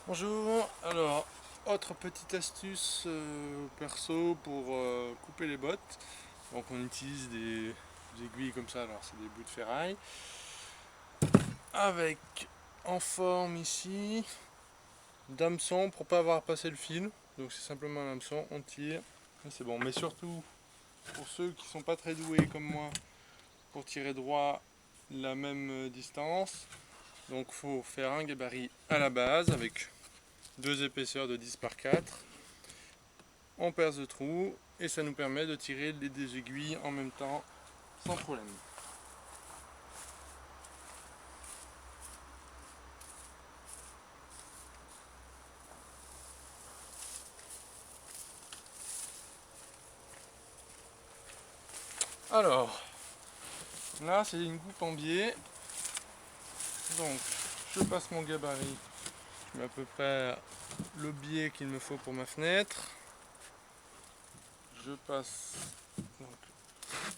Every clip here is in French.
Bonjour, alors autre petite astuce perso pour couper les bottes. Donc on utilise des aiguilles comme ça, alors c'est des bouts de ferraille avec en forme ici d'hameçon pour pas avoir passé le fil. Donc c'est simplement un hameçon, on tire et c'est bon. Mais surtout pour ceux qui sont pas très doués comme moi pour tirer droit la même distance, donc faut faire un gabarit à la base avec deux épaisseurs de 10 par 4. On perce le trou et ça nous permet de tirer les deux aiguilles en même temps sans problème. Alors là c'est une coupe en biais, donc je passe mon gabarit, je mets à peu près le biais qu'il me faut pour ma fenêtre, je passe donc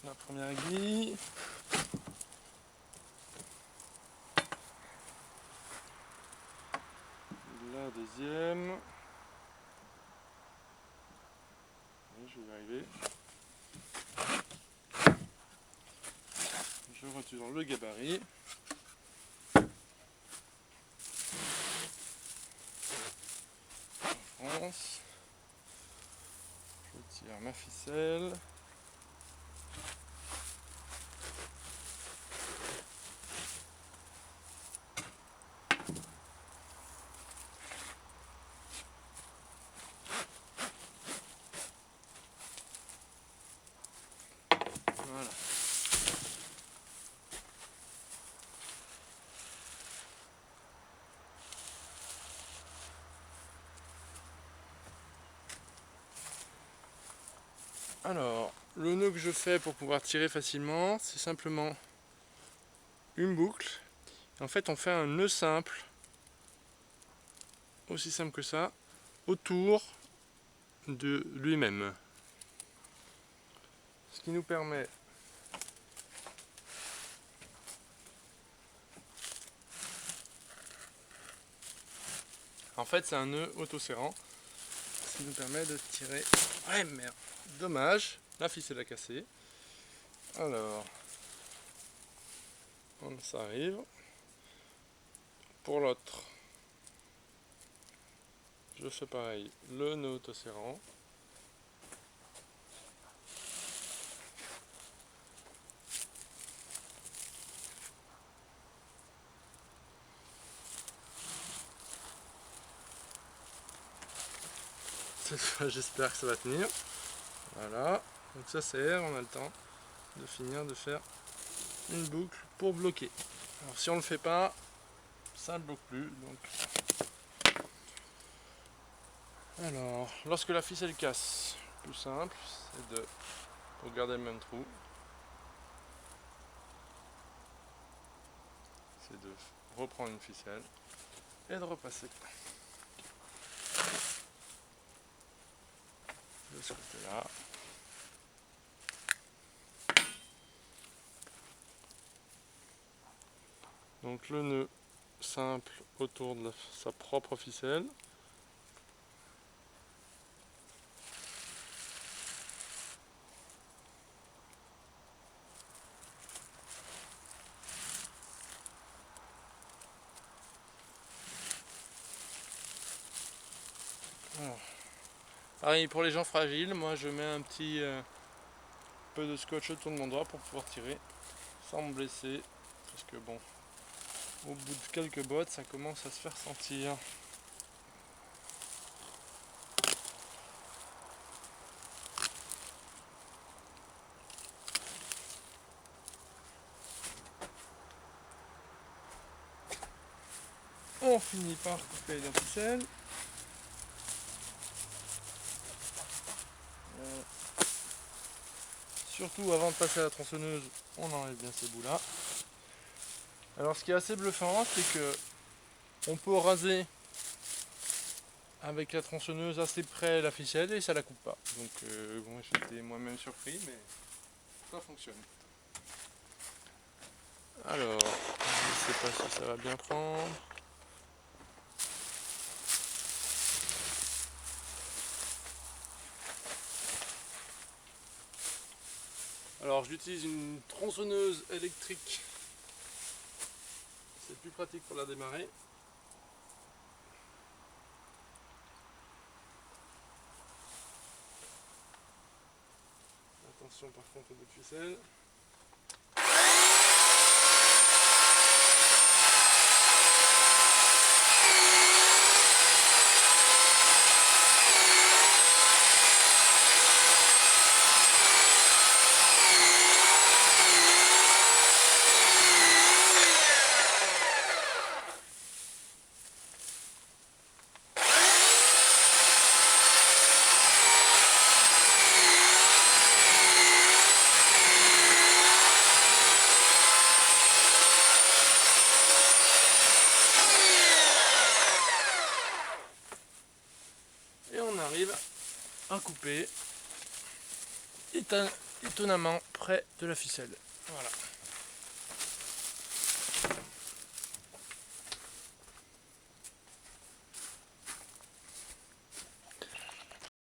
la première aiguille, la deuxième, et je vais y arriver, je retire le gabarit, j'avance, je tire ma ficelle, voilà. Alors, le nœud que je fais pour pouvoir tirer facilement, c'est simplement une boucle. En fait, on fait un nœud simple, aussi simple que ça, autour de lui-même. Ce qui nous permet en fait, c'est un nœud auto-serrant, ce qui nous permet de tirer. Ouais, merde, dommage, la ficelle a cassé. Alors, ça arrive. Pour l'autre, je fais pareil, le nœud auto-serrant. Cette fois, j'espère que ça va tenir. Voilà, donc ça sert, on a le temps de finir de faire une boucle pour bloquer. Alors si on ne le fait pas, ça ne bloque plus. Donc. Alors, lorsque la ficelle casse, le plus simple, c'est de, pour garder le même trou, c'est de reprendre une ficelle et de repasser de ce côté-là. Donc le nœud simple autour de sa propre ficelle. Alors, pareil pour les gens fragiles, moi je mets un petit peu de scotch autour de mon doigt pour pouvoir tirer sans me blesser. Parce que bon, au bout de quelques bottes, ça commence à se faire sentir. On finit par couper la ficelle. Surtout avant de passer à la tronçonneuse, on enlève bien ces bouts là. Alors ce qui est assez bluffant, c'est que on peut raser avec la tronçonneuse assez près la ficelle et ça la coupe pas. Donc bon, j'étais moi-même surpris, mais ça fonctionne. Alors, je sais pas si ça va bien prendre. Alors j'utilise une tronçonneuse électrique, c'est plus pratique pour la démarrer. Attention par contre au bout de ficelle. Et on arrive à couper étonnamment près de la ficelle. Voilà.